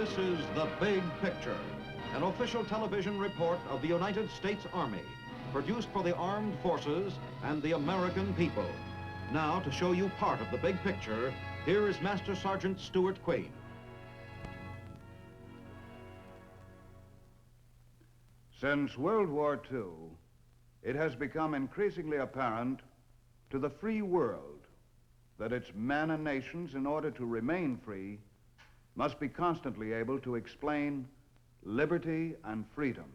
This is The Big Picture, an official television report of the United States Army, produced for the armed forces and the American people. Now, to show you part of the big picture, here is Master Sergeant Stuart Quain. Since World War II, it has become increasingly apparent to the free world that its men and nations, in order to remain free, must be constantly able to explain liberty and freedom.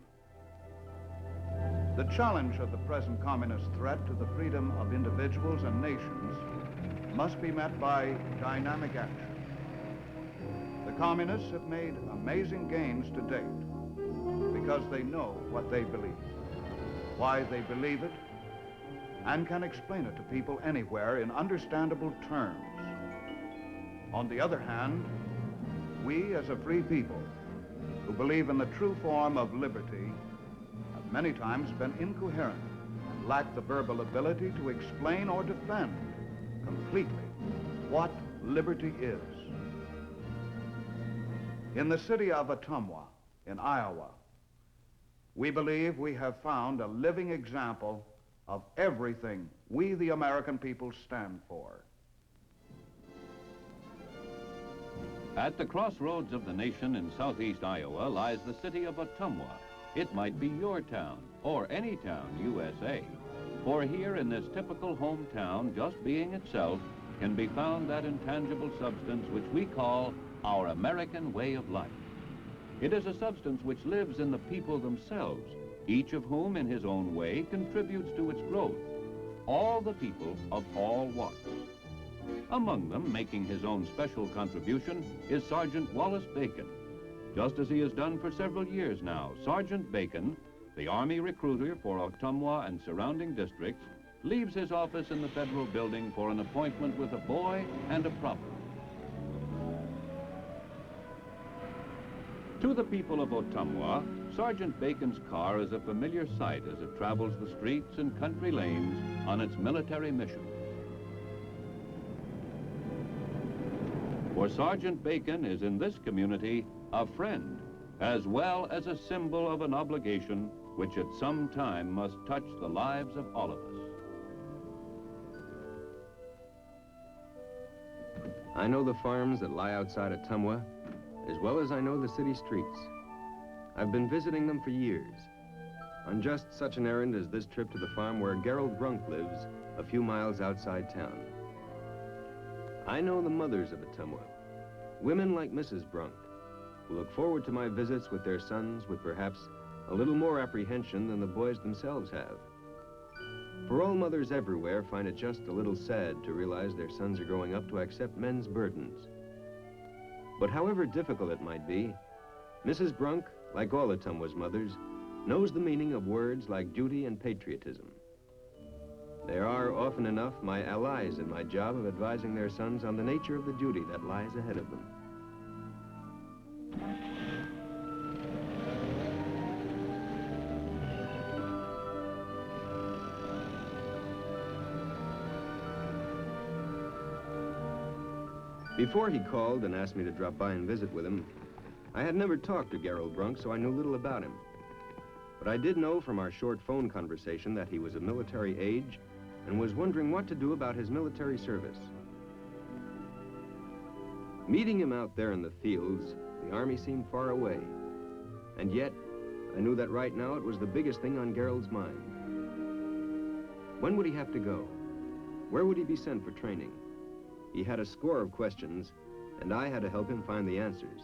The challenge of the present communist threat to the freedom of individuals and nations must be met by dynamic action. The communists have made amazing gains to date because they know what they believe, why they believe it, and can explain it to people anywhere in understandable terms. On the other hand, we as a free people who believe in the true form of liberty have many times been incoherent and lack the verbal ability to explain or defend completely what liberty is. In the city of Ottumwa in Iowa, we believe we have found a living example of everything we, the American people, stand for. At the crossroads of the nation in southeast Iowa lies the city of Ottumwa. It might be your town, or any town, U.S.A. For here in this typical hometown, just being itself, can be found that intangible substance which we call our American way of life. It is a substance which lives in the people themselves, each of whom in his own way contributes to its growth. All the people of all walks. Among them, making his own special contribution, is Sergeant Wallace Bacon. Just as he has done for several years now, Sergeant Bacon, the Army recruiter for Ottumwa and surrounding districts, leaves his office in the federal building for an appointment with a boy and a problem. To the people of Ottumwa, Sergeant Bacon's car is a familiar sight as it travels the streets and country lanes on its military mission. For Sergeant Bacon is in this community a friend, as well as a symbol of an obligation which at some time must touch the lives of all of us. I know the farms that lie outside Ottumwa, as well as I know the city streets. I've been visiting them for years, on just such an errand as this trip to the farm where Gerald Brunk lives, a few miles outside town. I know the mothers of Ottumwa, women like Mrs. Brunk, who look forward to my visits with their sons with perhaps a little more apprehension than the boys themselves have. For all mothers everywhere find it just a little sad to realize their sons are growing up to accept men's burdens. But however difficult it might be, Mrs. Brunk, like all Ottumwa's mothers, knows the meaning of words like duty and patriotism. They are often enough my allies in my job of advising their sons on the nature of the duty that lies ahead of them. Before he called and asked me to drop by and visit with him, I had never talked to Gerald Brunk, so I knew little about him. But I did know from our short phone conversation that he was of military age and was wondering what to do about his military service. Meeting him out there in the fields, the Army seemed far away. And yet, I knew that right now it was the biggest thing on Gerald's mind. When would he have to go? Where would he be sent for training? He had a score of questions, and I had to help him find the answers.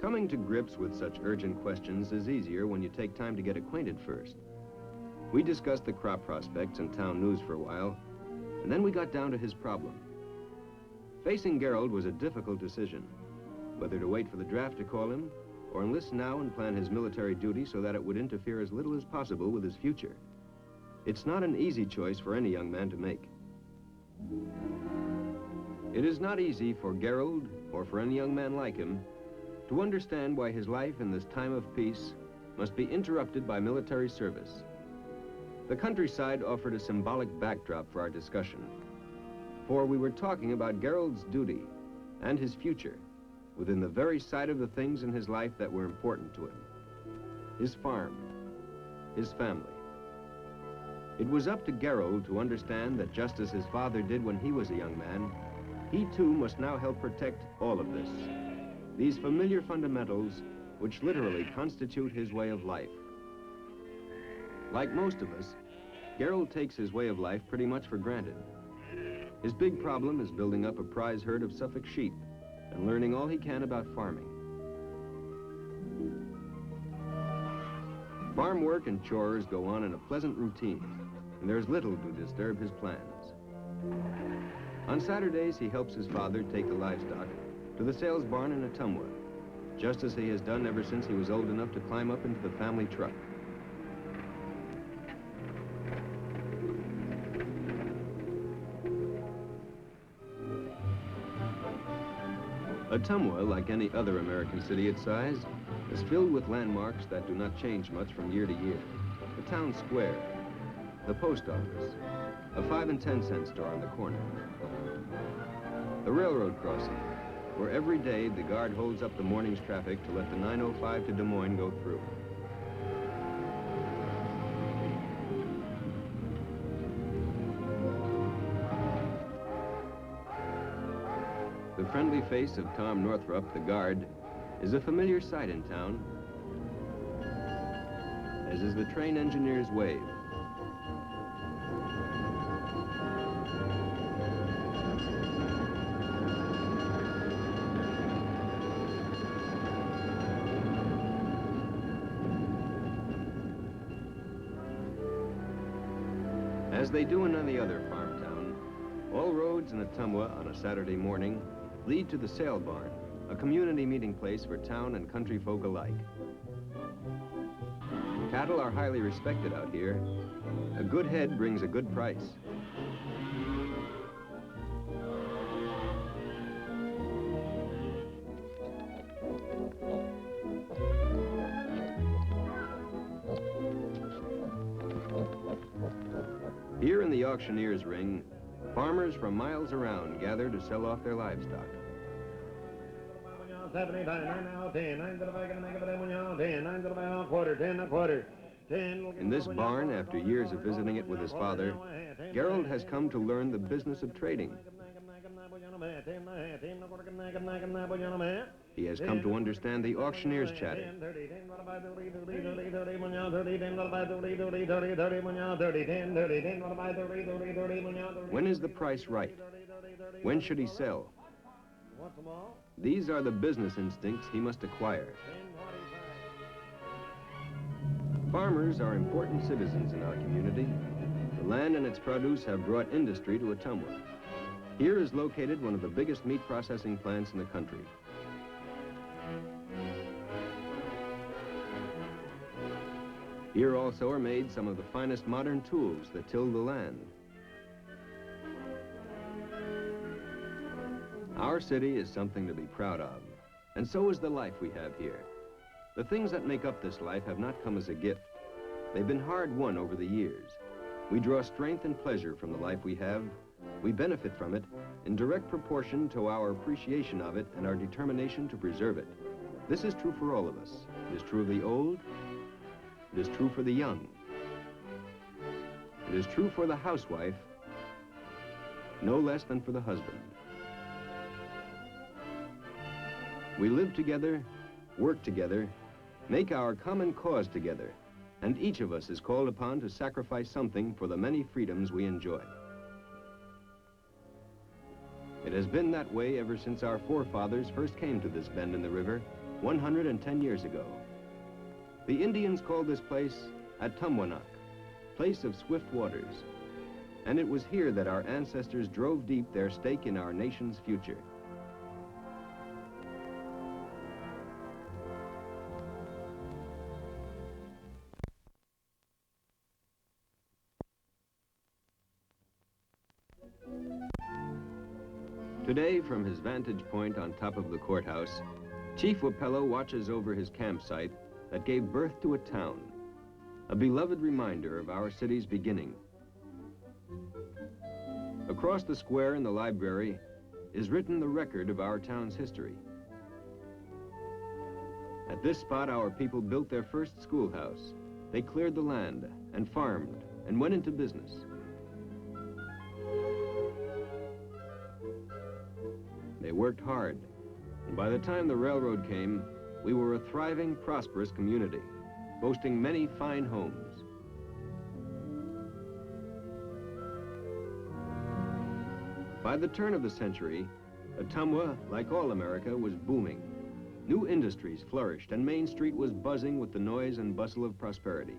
Coming to grips with such urgent questions is easier when you take time to get acquainted first. We discussed the crop prospects and town news for a while, and then we got down to his problem. Facing Gerald was a difficult decision, whether to wait for the draft to call him or enlist now and plan his military duty so that it would interfere as little as possible with his future. It's not an easy choice for any young man to make. It is not easy for Gerald, or for any young man like him, to understand why his life in this time of peace must be interrupted by military service. The countryside offered a symbolic backdrop for our discussion. For we were talking about Gerald's duty and his future within the very sight of the things in his life that were important to him. His farm, his family. It was up to Gerald to understand that just as his father did when he was a young man, he too must now help protect all of this. These familiar fundamentals which literally constitute his way of life. Like most of us, Gerald takes his way of life pretty much for granted. His big problem is building up a prize herd of Suffolk sheep and learning all he can about farming. Farm work and chores go on in a pleasant routine, and there's little to disturb his plans. On Saturdays, he helps his father take the livestock to the sales barn in Ottumwa, just as he has done ever since he was old enough to climb up into the family truck. Ottumwa, like any other American city its size, is filled with landmarks that do not change much from year to year. The town square, the post office, a 5 and 10 cent store on the corner, the railroad crossing, where every day the guard holds up the morning's traffic to let the 905 to Des Moines go through. The friendly face of Tom Northrup, the guard, is a familiar sight in town, as is the train engineer's wave. As they do in any other farm town, all roads in Ottumwa on a Saturday morning lead to the sale barn, a community meeting place for town and country folk alike. Cattle are highly respected out here. A good head brings a good price. Here in the auctioneer's ring, farmers from miles around gather to sell off their livestock. In this barn, after years of visiting it with his father, Gerald has come to learn the business of trading. He has come to understand the auctioneer's chatter. When is the price right? When should he sell? These are the business instincts he must acquire. Farmers are important citizens in our community. The land and its produce have brought industry to Ottumwa. Here is located one of the biggest meat processing plants in the country. Here also are made some of the finest modern tools that till the land. Our city is something to be proud of, and so is the life we have here. The things that make up this life have not come as a gift. They've been hard won over the years. We draw strength and pleasure from the life we have. We benefit from it in direct proportion to our appreciation of it and our determination to preserve it. This is true for all of us. It is true of the old. It is true for the young. It is true for the housewife, no less than for the husband. We live together, work together, make our common cause together, and each of us is called upon to sacrifice something for the many freedoms we enjoy. It has been that way ever since our forefathers first came to this bend in the river 110 years ago. The Indians called this place Ottumwa, place of swift waters, and it was here that our ancestors drove deep their stake in our nation's future. Today, from his vantage point on top of the courthouse, Chief Wapello watches over his campsite that gave birth to a town, a beloved reminder of our city's beginning. Across the square in the library is written the record of our town's history. At this spot, our people built their first schoolhouse. They cleared the land and farmed and went into business. They worked hard, and by the time the railroad came, we were a thriving, prosperous community, boasting many fine homes. By the turn of the century, Ottumwa, like all America, was booming. New industries flourished, and Main Street was buzzing with the noise and bustle of prosperity.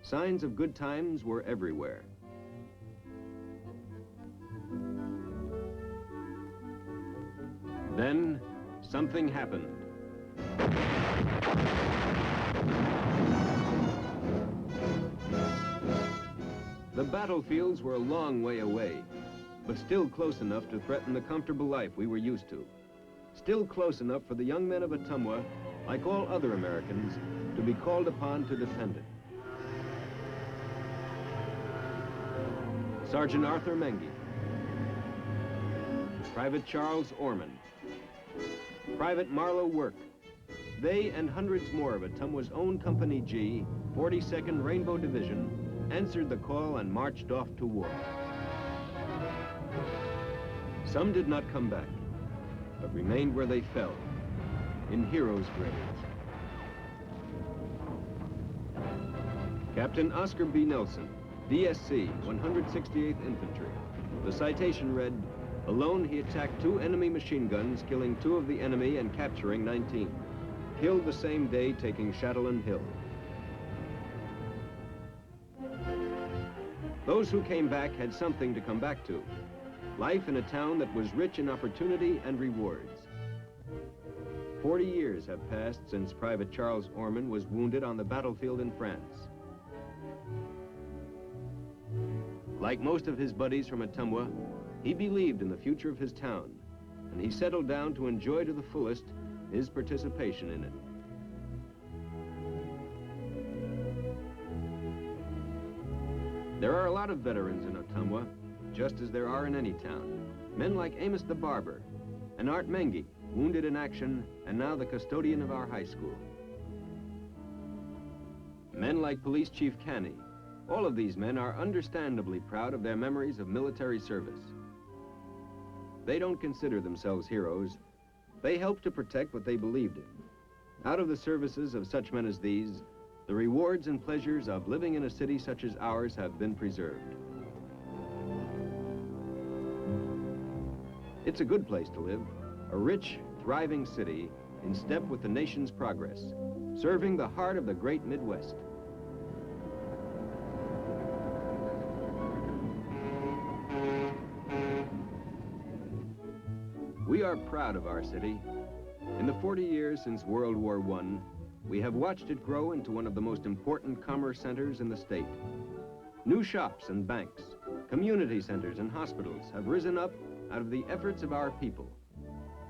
Signs of good times were everywhere. Then, something happened. The battlefields were a long way away, but still close enough to threaten the comfortable life we were used to. Still close enough for the young men of Ottumwa, like all other Americans, to be called upon to defend it. Sergeant Arthur Mengi, Private Charles Orman, Private Marlowe Work. They and hundreds more of Ottumwa's own Company G, 42nd Rainbow Division, answered the call and marched off to war. Some did not come back, but remained where they fell, in heroes' graves. Captain Oscar B. Nelson, DSC, 168th Infantry. The citation read, "Alone he attacked 2 enemy machine guns, killing 2 of the enemy and capturing 19. Killed the same day, taking Chatelain Hill." Those who came back had something to come back to. Life in a town that was rich in opportunity and rewards. 40 years have passed since Private Charles Orman was wounded on the battlefield in France. Like most of his buddies from Ottumwa, he believed in the future of his town, and he settled down to enjoy to the fullest his participation in it. There are a lot of veterans in Ottumwa, just as there are in any town. Men like Amos the Barber, and Art Mengi, wounded in action, and now the custodian of our high school. Men like Police Chief Canny. All of these men are understandably proud of their memories of military service. They don't consider themselves heroes. They help to protect what they believed in. Out of the services of such men as these, the rewards and pleasures of living in a city such as ours have been preserved. It's a good place to live, a rich, thriving city in step with the nation's progress, serving the heart of the great Midwest. We are proud of our city. In the 40 years since World War I, we have watched it grow into one of the most important commerce centers in the state. New shops and banks, community centers and hospitals have risen up out of the efforts of our people.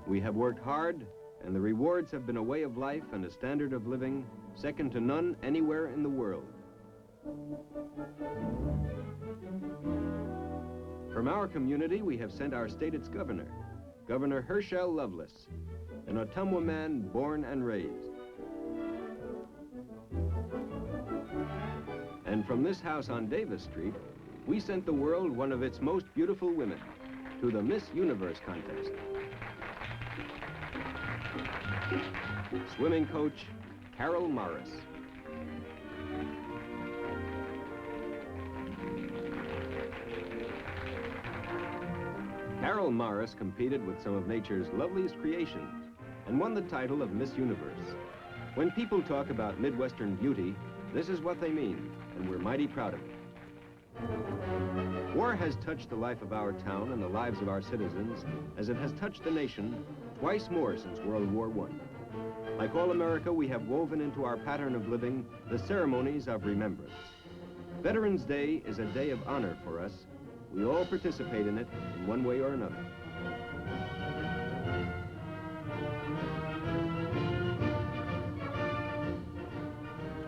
We have worked hard, and the rewards have been a way of life and a standard of living second to none anywhere in the world. From our community, we have sent our state its governor, Governor Herschel Lovelace, an Ottumwa man born and raised. And from this house on Davis Street, we sent the world one of its most beautiful women to the Miss Universe contest. Swimming coach, Carol Morris. Carol Morris competed with some of nature's loveliest creations and won the title of Miss Universe. When people talk about Midwestern beauty, this is what they mean, and we're mighty proud of it. War has touched the life of our town and the lives of our citizens as it has touched the nation twice more since World War I. Like all America, we have woven into our pattern of living the ceremonies of remembrance. Veterans Day is a day of honor for us. We all participate in it in one way or another.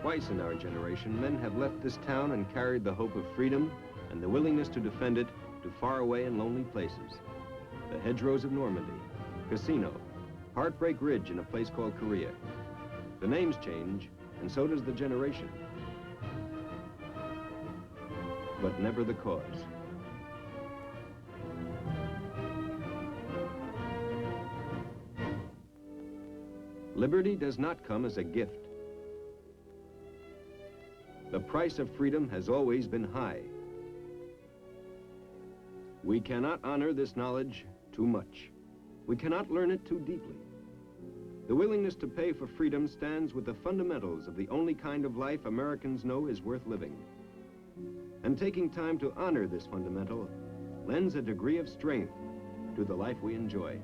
Twice in our generation, men have left this town and carried the hope of freedom and the willingness to defend it to faraway and lonely places. The hedgerows of Normandy, Casino, Heartbreak Ridge in a place called Korea. The names change, and so does the generation. But never the cause. Liberty does not come as a gift. The price of freedom has always been high. We cannot honor this knowledge too much. We cannot learn it too deeply. The willingness to pay for freedom stands with the fundamentals of the only kind of life Americans know is worth living. And taking time to honor this fundamental lends a degree of strength to the life we enjoy.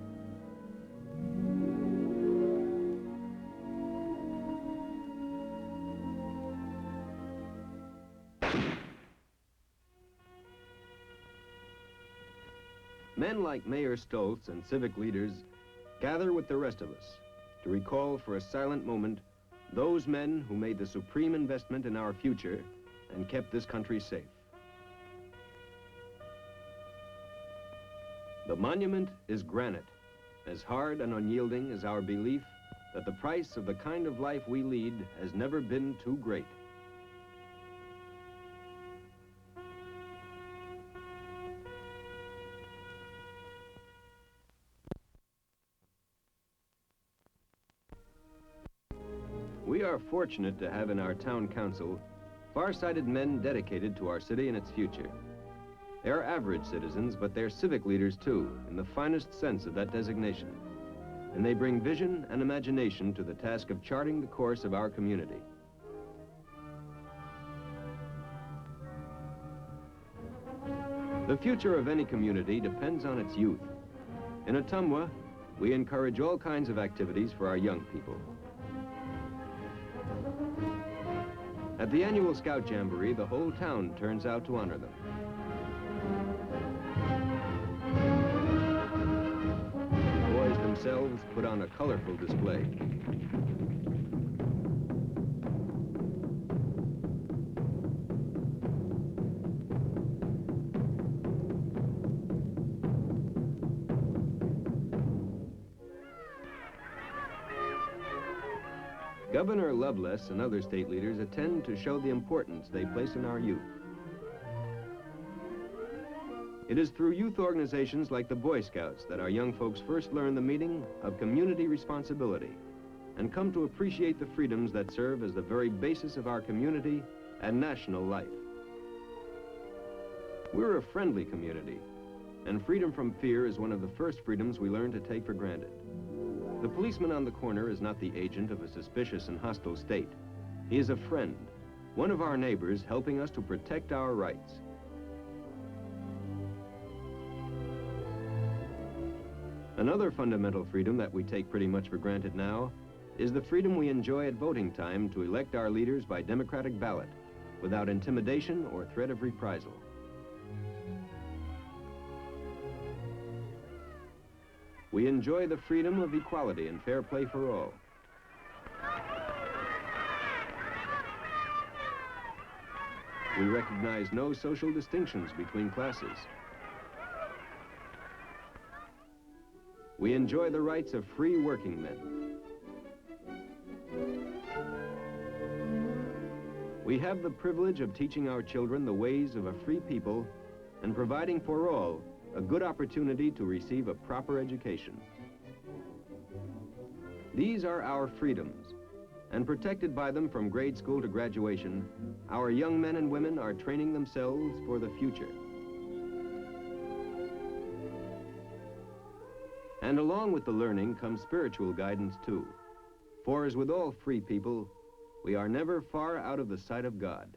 Men like Mayor Stoltz and civic leaders gather with the rest of us to recall for a silent moment those men who made the supreme investment in our future and kept this country safe. The monument is granite, as hard and unyielding as our belief that the price of the kind of life we lead has never been too great. We are fortunate to have in our town council far-sighted men dedicated to our city and its future. They are average citizens, but they're civic leaders too, in the finest sense of that designation. And they bring vision and imagination to the task of charting the course of our community. The future of any community depends on its youth. In Ottumwa, we encourage all kinds of activities for our young people. At the annual Scout Jamboree, the whole town turns out to honor them. The boys themselves put on a colorful display. Governor Loveless and other state leaders attend to show the importance they place in our youth. It is through youth organizations like the Boy Scouts that our young folks first learn the meaning of community responsibility and come to appreciate the freedoms that serve as the very basis of our community and national life. We're a friendly community, and freedom from fear is one of the first freedoms we learn to take for granted. The policeman on the corner is not the agent of a suspicious and hostile state. He is a friend, one of our neighbors helping us to protect our rights. Another fundamental freedom that we take pretty much for granted now is the freedom we enjoy at voting time to elect our leaders by democratic ballot without intimidation or threat of reprisal. We enjoy the freedom of equality and fair play for all. We recognize no social distinctions between classes. We enjoy the rights of free working men. We have the privilege of teaching our children the ways of a free people and providing for all a good opportunity to receive a proper education. These are our freedoms, and protected by them from grade school to graduation, our young men and women are training themselves for the future. And along with the learning comes spiritual guidance too. For as with all free people, we are never far out of the sight of God.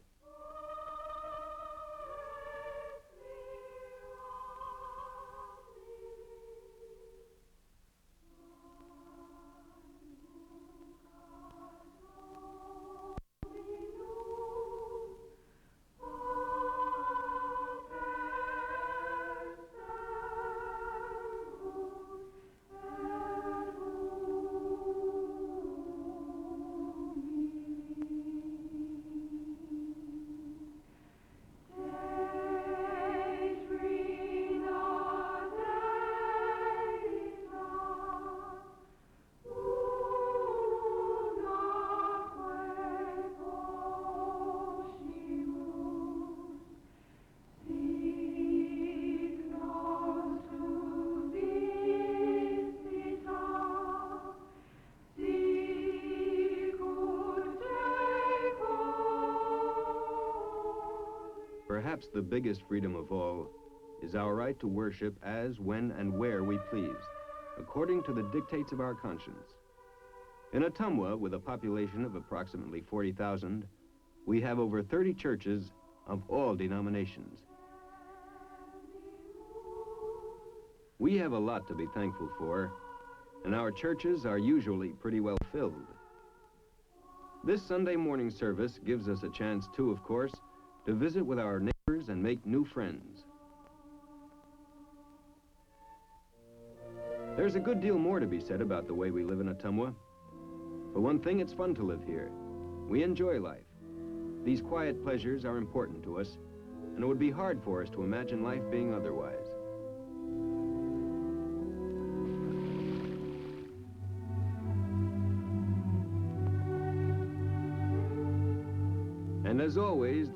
perhaps the biggest freedom of all is our right to worship as, when, and where we please, according to the dictates of our conscience. In Ottumwa, with a population of approximately 40,000, we have over 30 churches of all denominations. We have a lot to be thankful for, and our churches are usually pretty well filled. This Sunday morning service gives us a chance, too, of course, to visit with our neighbors and make new friends. There's a good deal more to be said about the way we live in Ottumwa. For one thing, it's fun to live here. We enjoy life. These quiet pleasures are important to us, and it would be hard for us to imagine life being otherwise. And as always,